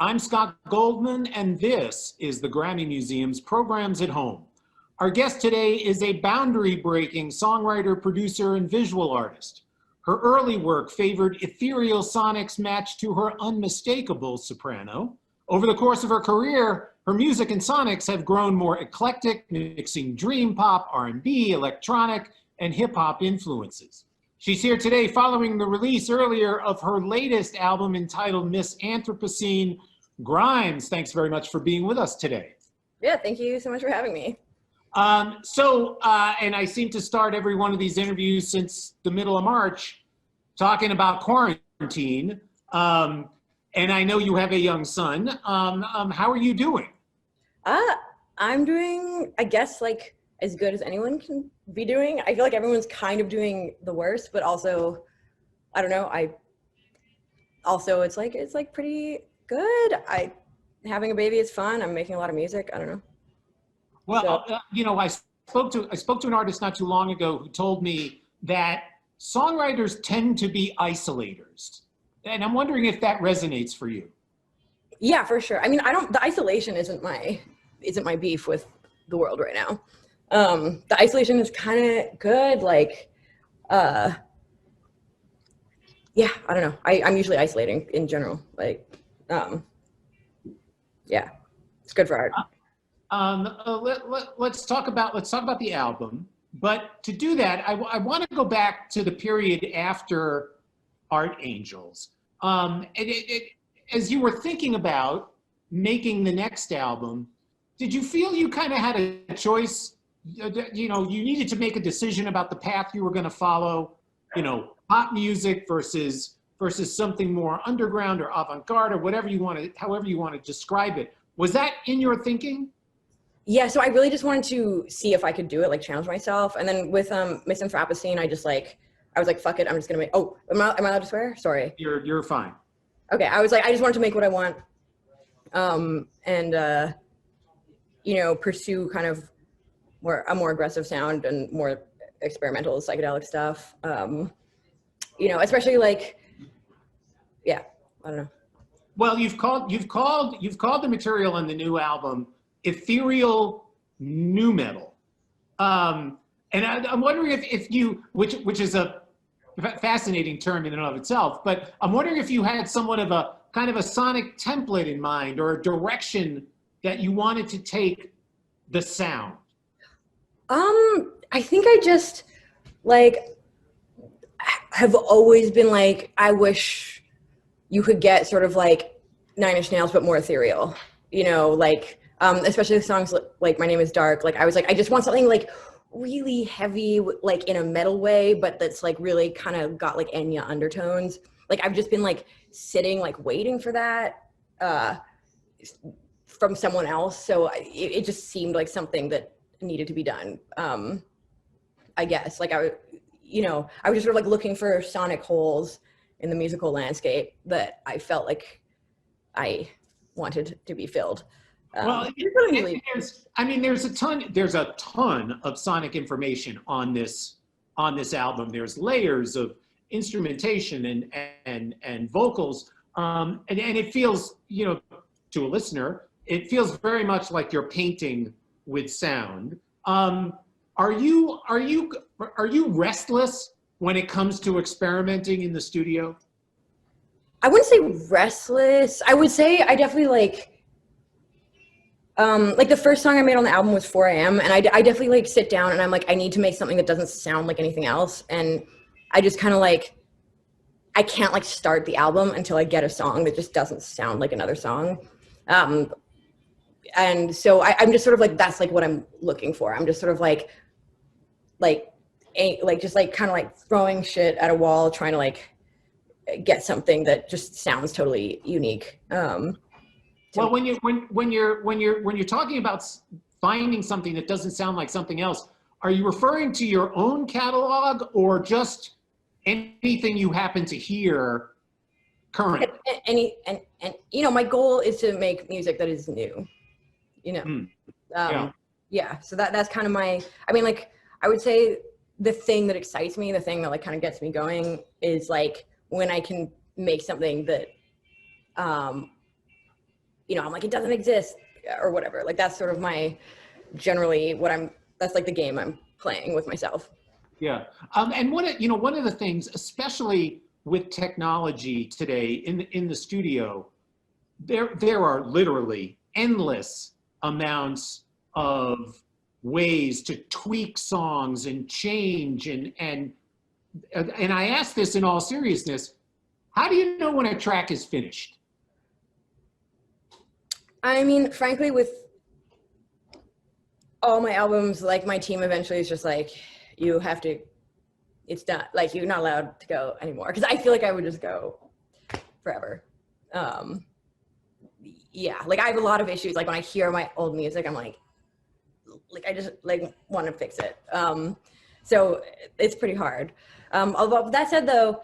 I'm Scott Goldman, and this is the Grammy Museum's Programs at Home. Our guest today is a boundary-breaking songwriter, producer, and visual artist. Her early work favored ethereal sonics matched to her unmistakable soprano. Over the course of her career, her music and sonics have grown more eclectic, mixing dream pop, R&B, electronic, and hip-hop influences. She's here today following the release earlier of her latest album entitled Miss Anthropocene. Grimes, thanks very much for being with us today. Yeah, thank you so much for having me. And I seem to start every one of these interviews since the middle of March talking about quarantine. And I know you have a young son. How are you doing? I'm doing, I guess, like as good as anyone can be doing. I feel like everyone's kind of doing the worst, but also, I don't know. It's like pretty good. Having a baby is fun. I'm making a lot of music. I don't know. Well, I spoke to an artist not too long ago who told me that songwriters tend to be isolators. And I'm wondering if that resonates for you. Yeah, for sure. I mean, the isolation isn't my beef with the world right now. The isolation is kind of good. Like, yeah, I don't know. I'm usually isolating in general. Like, yeah, it's good for art. Let's talk about the album. But to do that, I want to go back to the period after Art Angels. As you were thinking about making the next album, did you feel you kind of had a choice? You needed to make a decision about the path you were going to follow, pop music versus something more underground or avant-garde or however you want to describe it. Was that in your thinking? Yeah, so I really just wanted to see if I could do it, like challenge myself. And then with Miss Anthropocene, I was like, fuck it, I'm just gonna make, am I allowed to swear? Sorry. You're fine. Okay, I was like, I just wanted to make what I want. Pursue kind of a more aggressive sound and more experimental psychedelic stuff. Especially like, yeah, I don't know. Well, you've called the material on the new album ethereal nu metal, and I'm wondering if you, which is a fascinating term in and of itself, but I'm wondering if you had somewhat of a kind of a sonic template in mind or a direction that you wanted to take the sound. I think I just have always been like, I wish you could get sort of like Nine Inch Nails, but more ethereal, especially the songs like My Name is Dark. Like, I was like, I just want something like really heavy, like in a metal way, but that's like really kind of got like Enya undertones. Like, I've just been like sitting, like waiting for that from someone else. So it just seemed like something that needed to be done. I guess like I was just sort of like looking for sonic holes in the musical landscape that I felt like I wanted to be filled. There's a ton of sonic information on this album. There's layers of instrumentation and vocals, and it feels, to a listener, it feels very much like you're painting with sound. Are you restless when it comes to experimenting in the studio? I wouldn't say restless. I would say I definitely like the first song I made on the album was 4 a.m. and I definitely like sit down and I'm like, I need to make something that doesn't sound like anything else. And I just kind of like, I can't like start the album until I get a song that just doesn't sound like another song. And so I'm just sort of like, that's like what I'm looking for. I'm just sort of like just like kind of like throwing shit at a wall, trying to like get something that just sounds totally unique. Well, when you're talking about finding something that doesn't sound like something else, are you referring to your own catalog or just anything you happen to hear currently? My goal is to make music that is new. Yeah. So that's kind of I would say the thing that excites me, the thing that like kind of gets me going is like when I can make something that I'm like, it doesn't exist or whatever. Like that's sort of my generally that's like the game I'm playing with myself. Yeah. And one of the things, especially with technology today in the studio, there are literally endless amounts of ways to tweak songs and change and I ask this in all seriousness, how do you know when a track is finished? I mean, frankly, with all my albums, like my team eventually is just like, you have to, it's done. Like you're not allowed to go anymore. Because I feel like I would just go forever. Yeah, like I have a lot of issues. Like when I hear my old music, I'm like I just like want to fix it. So it's pretty hard. Although that said though,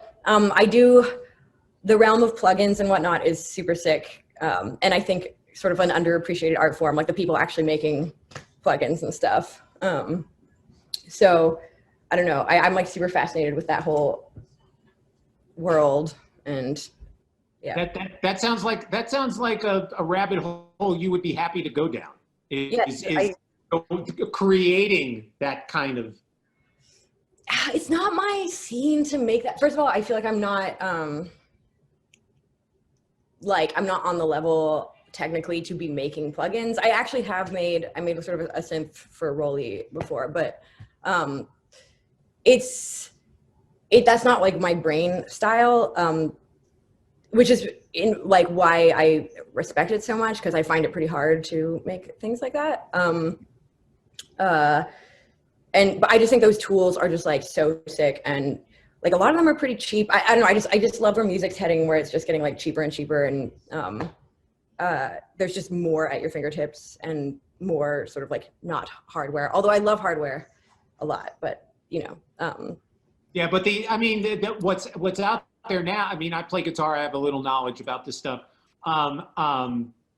the realm of plugins and whatnot is super sick. And I think sort of an underappreciated art form, like the people actually making plugins and stuff. So I don't know, I'm like super fascinated with that whole world. And yeah. That sounds like a rabbit hole you would be happy to go down. Yes, creating that kind of. It's not my scene to make that. First of all, I feel like I'm not on the level technically to be making plugins. I actually I made a sort of a synth for Rolly before, but that's not like my brain style, which is in like why I respect it so much, because I find it pretty hard to make things like that. But I just think those tools are just like so sick, and like a lot of them are pretty cheap. I don't know, I just love where music's heading, where it's just getting like cheaper and cheaper, and there's just more at your fingertips and more sort of like not hardware. Although I love hardware a lot, but yeah, but what's out there now. I mean, I play guitar. I have a little knowledge about this stuff.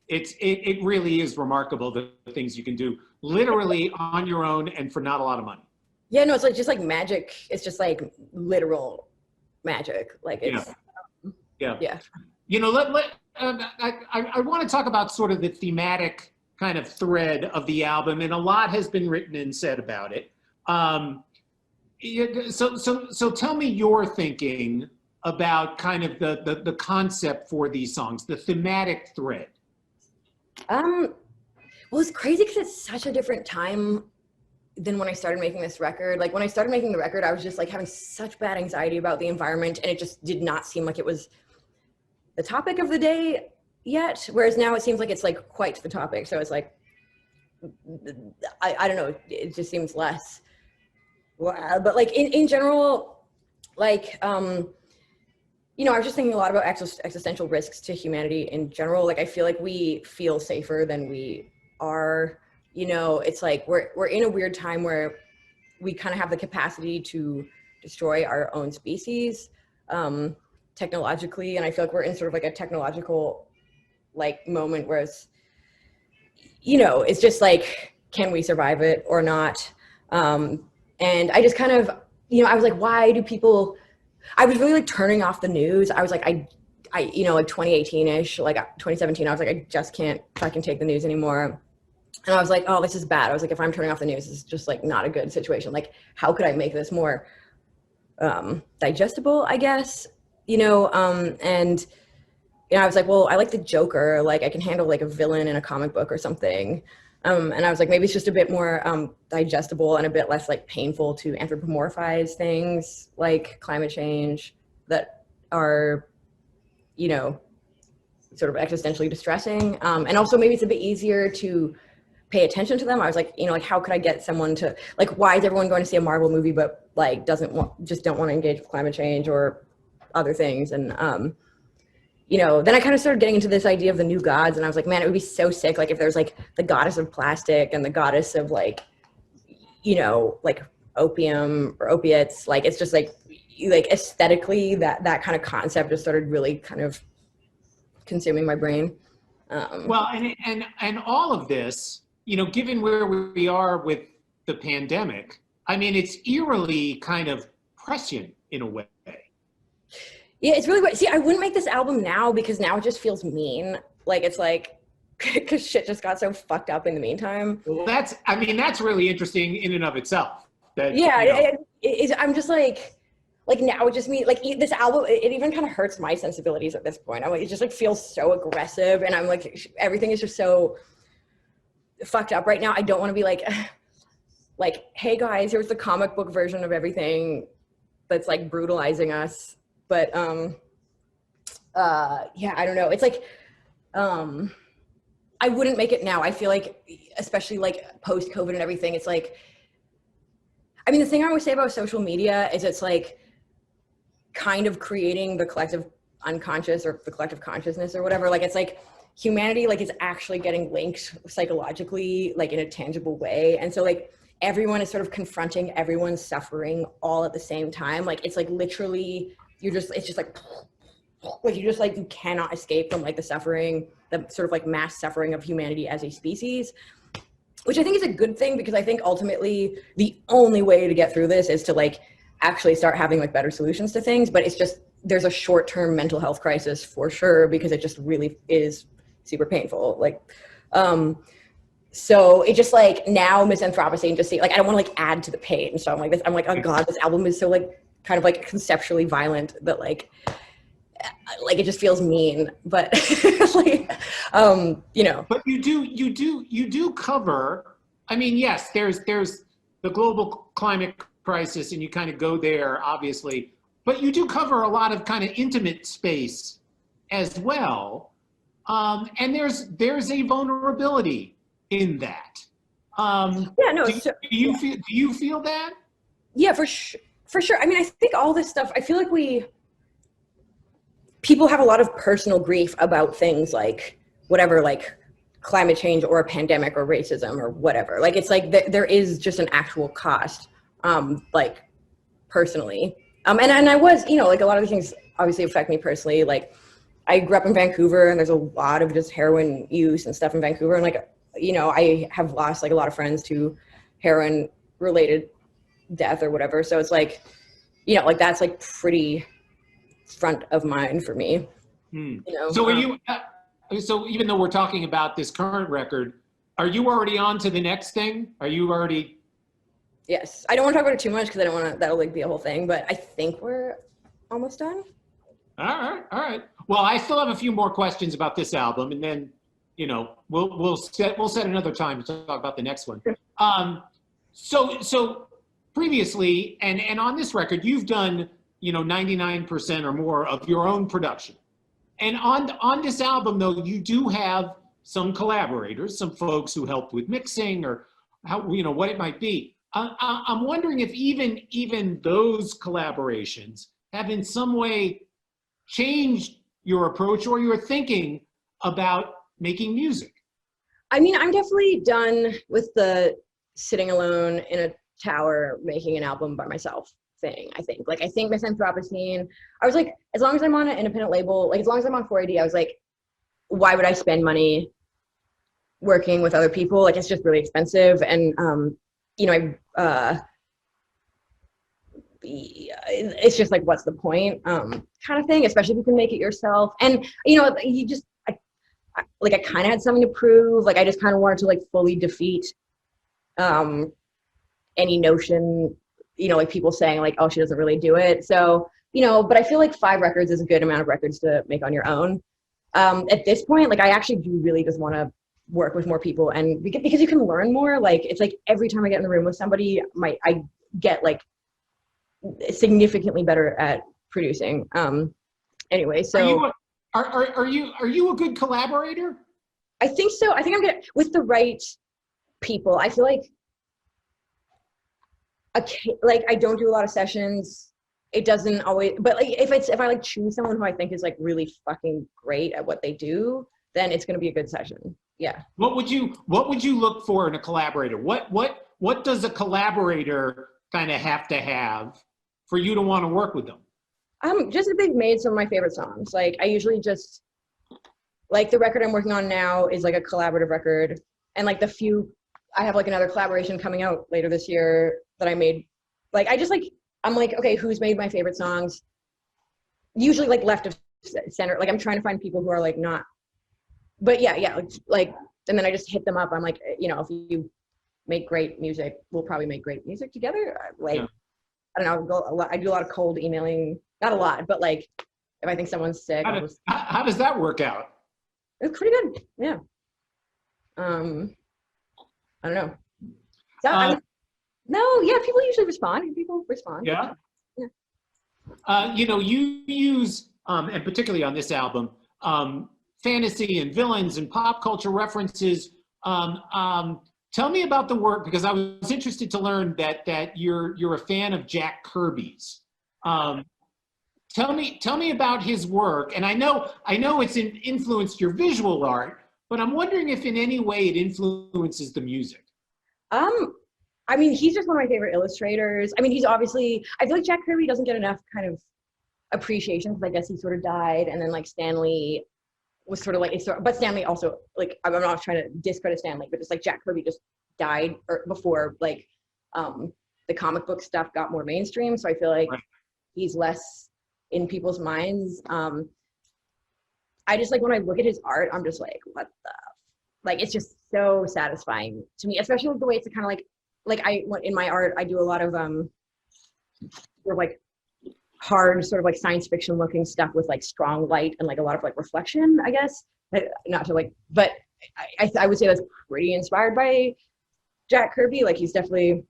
It really is remarkable the things you can do literally on your own and for not a lot of money. Yeah, no, it's like just like magic. It's just like literal magic. Like it's yeah. I want to talk about sort of the thematic kind of thread of the album, and a lot has been written and said about it. So tell me your thinking about kind of the concept for these songs, the thematic thread. Well, it's crazy because it's such a different time than when I started making this record. Like when I started making the record, I was just like having such bad anxiety about the environment, and it just did not seem like it was the topic of the day yet. Whereas now it seems like it's like quite the topic. So it's like, I don't know, it just seems less. But like in general, like, I was just thinking a lot about existential risks to humanity in general. Like I feel like we feel safer than we are. It's like we're in a weird time where we kind of have the capacity to destroy our own species technologically, and I feel like we're in sort of like a technological like moment where it's just like, can we survive it or not? And I just kind of, I was like, why do people? I was really like turning off the news. I was like, I like 2018-ish, like 2017, I was like, I just can't fucking take the news anymore. And I was like, oh, this is bad. I was like, if I'm turning off the news, it's just like not a good situation. Like, how could I make this more digestible, I guess, and I was like, well, I like the Joker. Like I can handle like a villain in a comic book or something. And I was like, maybe it's just a bit more digestible and a bit less like painful to anthropomorphize things like climate change that are, sort of existentially distressing. And also maybe it's a bit easier to pay attention to them. I was like, like how could I get someone to like, why is everyone going to see a Marvel movie but like don't want to engage with climate change or other things? And then I kind of started getting into this idea of the new gods, and I was like, man, it would be so sick like if there's like the goddess of plastic and the goddess of like like opium or opiates. Like it's just like aesthetically that kind of concept just started really kind of consuming my brain. Well, and all of this, given where we are with the pandemic, I mean, it's eerily kind of prescient in a way. Yeah, it's really weird. See, I wouldn't make this album now because now it just feels mean. Like it's like because shit just got so fucked up in the meantime. Well, that's really interesting in and of itself. That, Yeah, you know, I'm just like now it just me like this album. It even kind of hurts my sensibilities at this point. I'm like, it just like feels so aggressive, and I'm like, everything is just so fucked up right now. I don't want to be like, hey guys, here's the comic book version of everything that's like brutalizing us. But yeah, I don't know. It's like I wouldn't make it now. I feel like, especially like post COVID and everything, it's like, I mean, the thing I always say about social media is it's like kind of creating the collective unconscious or the collective consciousness or whatever. Like, it's like humanity like is actually getting linked psychologically, like in a tangible way. And so like everyone is sort of confronting everyone's suffering all at the same time. Like, it's like literally, it's just like you just like, you cannot escape from like the suffering, the sort of like mass suffering of humanity as a species, which I think is a good thing, because I think ultimately the only way to get through this is to like actually start having like better solutions to things. But it's just, there's a short-term mental health crisis for sure, because it just really is super painful. Like, so it just like now misanthropocene just see like, I don't want to like add to the pain. So I'm like this, I'm like, oh God, this album is so like kind of like conceptually violent that like it just feels mean, but like, you know. but you do cover. I mean, yes, there's the global climate crisis, and you kind of go there, obviously, but you do cover a lot of kind of intimate space as well, and there's a vulnerability in that. Yeah, no. Do you feel that? Yeah, for sure. I mean, I think all this stuff, I feel like people have a lot of personal grief about things like whatever, like climate change or a pandemic or racism or whatever. Like, it's like there is just an actual cost, like personally. And I was, you know, like a lot of the things obviously affect me personally. Like, I grew up in Vancouver, and there's a lot of just heroin use and stuff in Vancouver. And like, you know, I have lost like a lot of friends to heroin related death or whatever. So it's like, you know, like that's like pretty front of mind for me. You know, So are you? So even though we're talking about this current record, are you already on to the next thing? Are you already? yes, I don't want to talk about it too much because I don't want to, that'll like be a whole thing, but I think we're almost done. All right. Well, I still have a few more questions about this album, and then, you know, we'll set another time to talk about the next one. So previously, and on this record, you've done, you know, 99% or more of your own production. And on this album, though, you do have some collaborators, some folks who helped with mixing or how, you know, what it might be. I'm wondering if even those collaborations have in some way changed your approach or your thinking about making music. I mean, I'm definitely done with the sitting alone in a tower making an album by myself thing. I think Misanthropocene, I was like, as long as I'm on an independent label, like as long as I'm on 4AD, I was like, why would I spend money working with other people? Like, it's just really expensive. And you know, it's just like, what's the point, kind of thing, especially if you can make it yourself. And you know, you just I kind of had something to prove. Like, I just kind of wanted to like fully defeat any notion, you know, like people saying like, oh, she doesn't really do it. So, you know, but I feel like 5 records is a good amount of records to make on your own. At this point, like, I actually do really just want to work with more people, and because you can learn more. Like, it's like every time I get in the room with somebody, I get like significantly better at producing. Anyway, so Are you a good collaborator? I think so. I think I'm good with the right people. I feel like I don't do a lot of sessions. It doesn't always, but like if I like choose someone who I think is like really fucking great at what they do, then it's gonna be a good session. Yeah. What would you look for in a collaborator? What does a collaborator kind of have to have for you to want to work with them? Just if they've made some of my favorite songs. Like, I usually just, like, the record I'm working on now is like a collaborative record, and like I have like another collaboration coming out later this year that I made. Like, I'm like, okay, who's made my favorite songs? Usually like left of center. Like, I'm trying to find people who are like not but yeah, like, and then I just hit them up. I'm like, you know, if you make great music, we'll probably make great music together. Like, Yeah. I don't know, I do a lot of cold emailing, not a lot, but like, if I think someone's sick, How, I'll do, just, how does that work out? it's pretty good. Yeah. Um, I don't know. So, I Uh, mean, no, yeah, people usually respond. People respond. yeah. Yeah. You use, and particularly on this album, fantasy and villains and pop culture references. Tell me about the work, because I was interested to learn that you're a fan of Jack Kirby's. Um, tell me about his work, and I know it's influenced your visual art, but I'm wondering if in any way it influences the music. Um, I mean, he's just one of my favorite illustrators. I mean, he's obviously, I feel like Jack Kirby doesn't get enough kind of appreciation because I guess he sort of died, and then like Stanley was sort of like, but Stanley also, like, I'm not trying to discredit Stanley, but just like Jack Kirby just died or before like the comic book stuff got more mainstream. So I feel like Right. he's less in people's minds. I just like when I look at his art, I'm just like, what the, like, it's just so satisfying to me, especially with the way it's kind of like in my art, I do a lot of sort of like hard sort of like science fiction looking stuff with like strong light and like a lot of like reflection, I guess. Not to like, but I would say that's pretty inspired by Jack Kirby. Like he's definitely,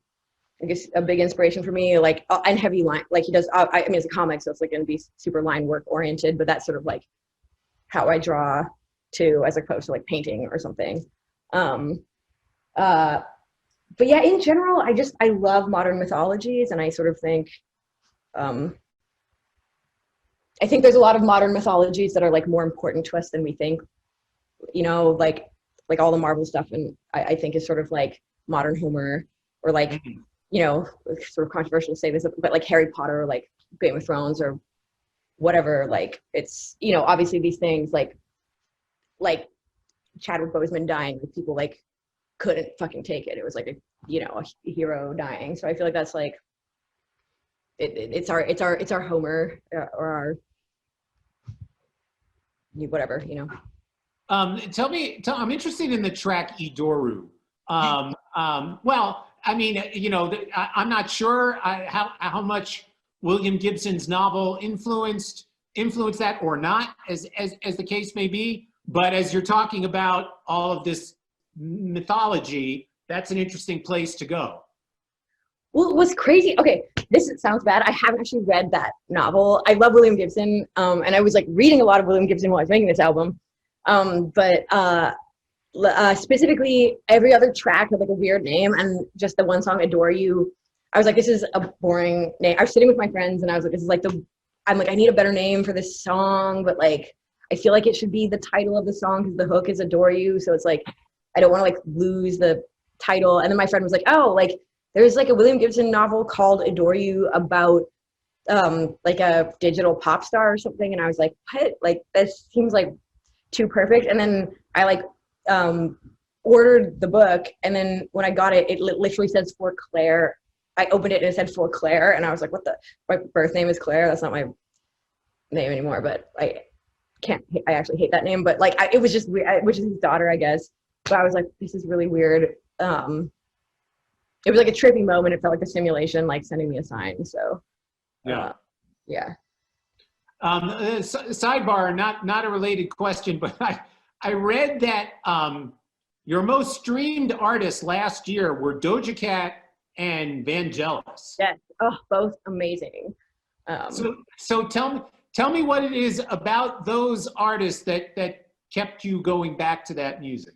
I guess, a big inspiration for me. Like and heavy line, like he does. I mean, it's a comic, so it's like going to be super line work oriented. But that's sort of like how I draw too, as opposed to like painting or something. Um, uh, but yeah, in general, I love modern mythologies, and I sort of think. Um, I think there's a lot of modern mythologies that are like more important to us than we think. You know, like all the Marvel stuff, and I think is sort of like modern Homer, or like, Mhm. you know, it's sort of controversial to say this, but like Harry Potter, or like Game of Thrones, or whatever. Like it's, you know, obviously these things like Chadwick Boseman dying, like people like couldn't fucking take it. It was like a, you know, a hero dying. So I feel like that's like it's our Homer, or our whatever, you know. I'm interested in the track Idoru. Well, I mean, I'm not sure how much William Gibson's novel influenced that or not, as the case may be. But as you're talking about all of this mythology, that's an interesting place to go. Well, what's crazy? Okay, this sounds bad. I haven't actually read that novel. I love William Gibson, and I was like reading a lot of William Gibson while I was making this album. But specifically, every other track had like a weird name, and just the one song "Adore You." I was like, this is a boring name. I was sitting with my friends, and I was like, this is like the. I'm like, I need a better name for this song, but like, I feel like it should be the title of the song because the hook is "Adore You," so it's like, I don't want to like lose the title. And then my friend was like, oh, like there's like a William Gibson novel called Adore You about like a digital pop star or something. And I was like, what? Like that seems like too perfect. And then I like um ordered the book, and then when I got it, it literally says for Claire. I opened it and it said for Claire, and I was like, what the, my birth name is Claire, that's not my name anymore, but I actually hate that name, but like it was just weird, which is his daughter, I guess. But I was like, this is really weird. It was like a trippy moment. It felt like a simulation, like sending me a sign. So, Yeah. yeah. Sidebar, not a related question, but I read that your most streamed artists last year were Doja Cat and Vangelis. Yes. Oh, both amazing. Um, So tell me what it is about those artists that kept you going back to that music.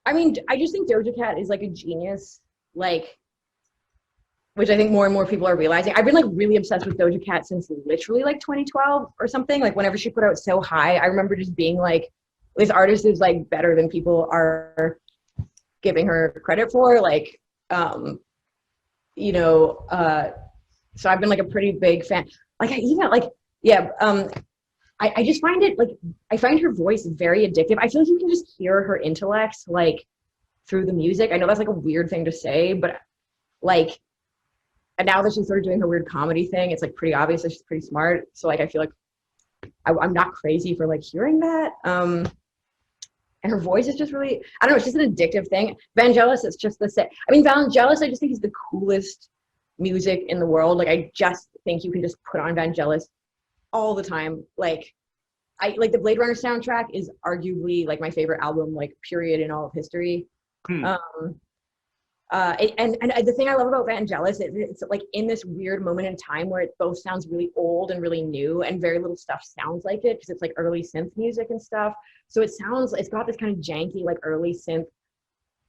I mean, I just think Doja Cat is like a genius, like, which I think more and more people are realizing. I've been like really obsessed with Doja Cat since literally like 2012 or something. Like whenever she put out So High, I remember just being like, this artist is like better than people are giving her credit for. Like, you know, so I've been like a pretty big fan. Like I even like, yeah, I just find it like, I find her voice very addictive. I feel like you can just hear her intellect like through the music. I know that's like a weird thing to say, but like, and now that she's sort of doing her weird comedy thing, it's like pretty obvious that she's pretty smart. So like, I feel like I'm not crazy for like hearing that. and her voice is just really, I don't know, it's just an addictive thing. Vangelis is just the same. I mean, Vangelis, I just think he's the coolest music in the world. Like, I just think you can just put on Vangelis all the time. Like, I like the Blade Runner soundtrack is arguably like my favorite album, like period, in all of history. Hmm. And the thing I love about Vangelis, it's like in this weird moment in time where it both sounds really old and really new, and very little stuff sounds like it because it's like early synth music and stuff. So it's got this kind of janky like early synth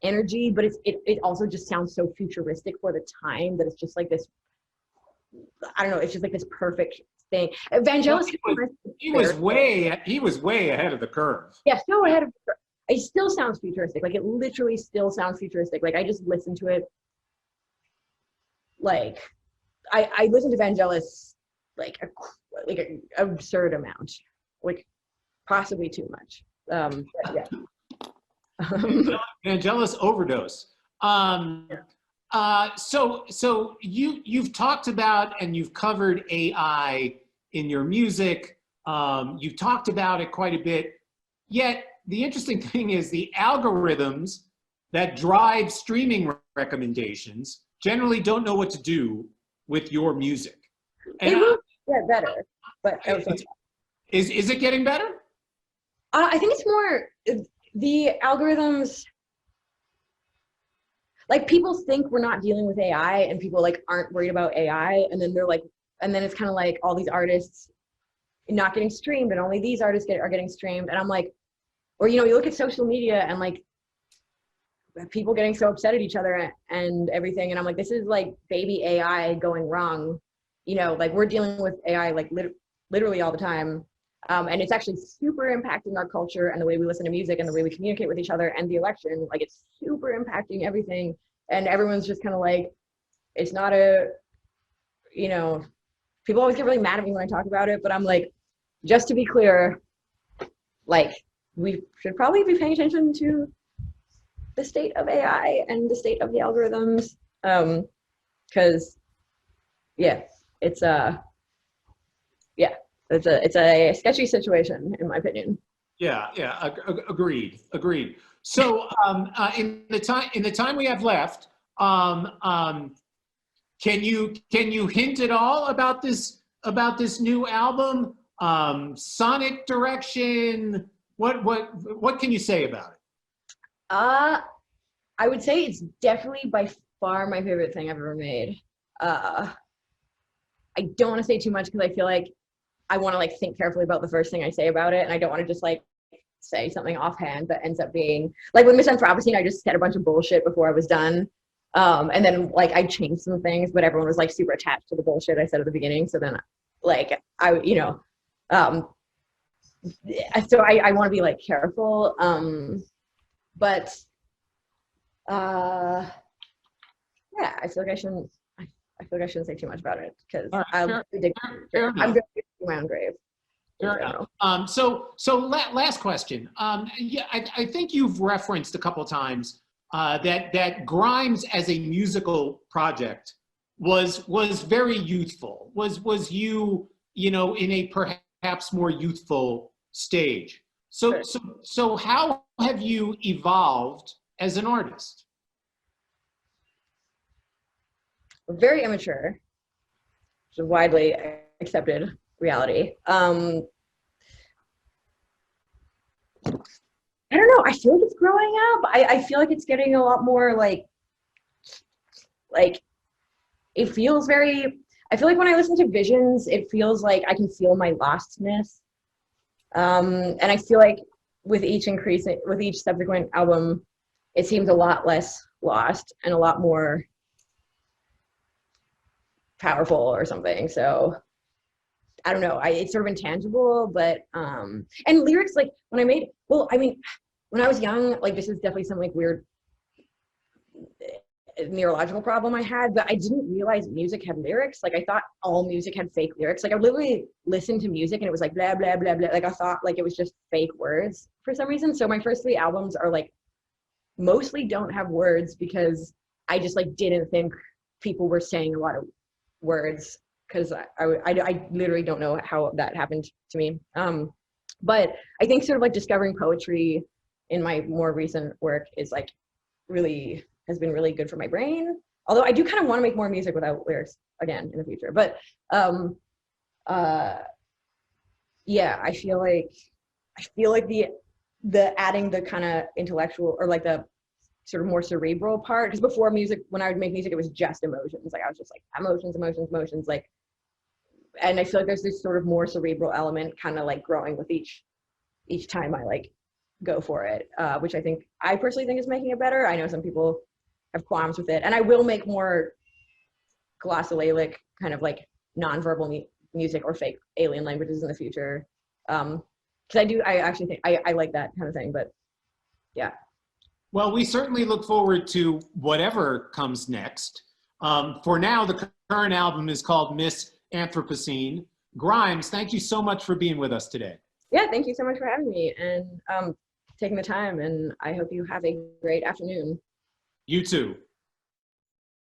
energy, but it also just sounds so futuristic for the time that it's just like this. I don't know. It's just like this perfect thing. Vangelis. Well, he was way ahead of the curve. Yeah, so ahead of the curve. It still sounds futuristic. Like, it literally still sounds futuristic. Like, I just listen to it. Like, I listen to Vangelis like an absurd amount, like possibly too much. But yeah. Vangelis overdose. So you've talked about and you've covered AI in your music. You've talked about it quite a bit. Yet the interesting thing is the algorithms that drive streaming recommendations generally don't know what to do with your music. And It will get better, but is it getting better? I think it's more the algorithms. Like, people think we're not dealing with AI, and people like aren't worried about AI, and then they're like, and then it's kind of like all these artists not getting streamed, and only these artists are getting streamed, and I'm like, or you look at social media and like people getting so upset at each other and everything, and I'm like, this is like baby AI going wrong. Like, we're dealing with AI like literally all the time, and it's actually super impacting our culture and the way we listen to music and the way we communicate with each other, and the election, like, it's super impacting everything, and everyone's just kind of like, it's not people always get really mad at me when I talk about it, but I'm like, just to be clear, like, we should probably be paying attention to the state of AI and the state of the algorithms, because it's a sketchy situation, in my opinion. Yeah, agreed. So in the time we have left, can you hint at all about this new album? Sonic direction? What can you say about it? I would say it's definitely by far my favorite thing I've ever made. I don't want to say too much because I feel like I want to like think carefully about the first thing I say about it, and I don't want to just like say something offhand that ends up being like, with Misanthropocene, I just said a bunch of bullshit before I was done. And then like I changed some things, but everyone was like super attached to the bullshit I said at the beginning. So then like so I want to be like careful. But yeah, I feel like I shouldn't say too much about it because I'm going to my own grave. Fair enough. So last question. Yeah, I think you've referenced a couple of times that Grimes as a musical project was very youthful. Was you in a perhaps more youthful stage? So how have you evolved as an artist? Very immature, which is a widely accepted reality. I don't know. I feel like it's growing up. I feel like it's getting a lot more like it feels very. I feel like when I listen to Visions, it feels like I can feel my lostness. And I feel like with each subsequent album, it seems a lot less lost and a lot more powerful or something. So I don't know. It's sort of intangible, but and lyrics, like when I was young, like this is definitely some like weird neurological problem I had, but I didn't realize music had lyrics. Like I thought all music had fake lyrics. Like I would literally listen to music and it was like blah blah blah blah. Like I thought like it was just fake words for some reason. So my first 3 albums are like mostly don't have words because I just like didn't think people were saying a lot of words because I literally don't know how that happened to me. But I think sort of like discovering poetry in my more recent work is like has been really good for my brain. Although I do kind of want to make more music without lyrics again in the future. But yeah, I feel like the adding the kind of intellectual or like the sort of more cerebral part, because before music, when I would make music, it was just emotions. Like I was just like emotions, like, and I feel like there's this sort of more cerebral element kind of like growing with each time I like go for it, which I personally think is making it better. I know some people have qualms with it, and I will make more glossolalia kind of like nonverbal music or fake alien languages in the future, because I actually think I like that kind of thing. But yeah. Well, we certainly look forward to whatever comes next. For now, the current album is called Miss Anthropocene. Grimes, thank you so much for being with us today. Yeah, thank you so much for having me and taking the time, and I hope you have a great afternoon. You too.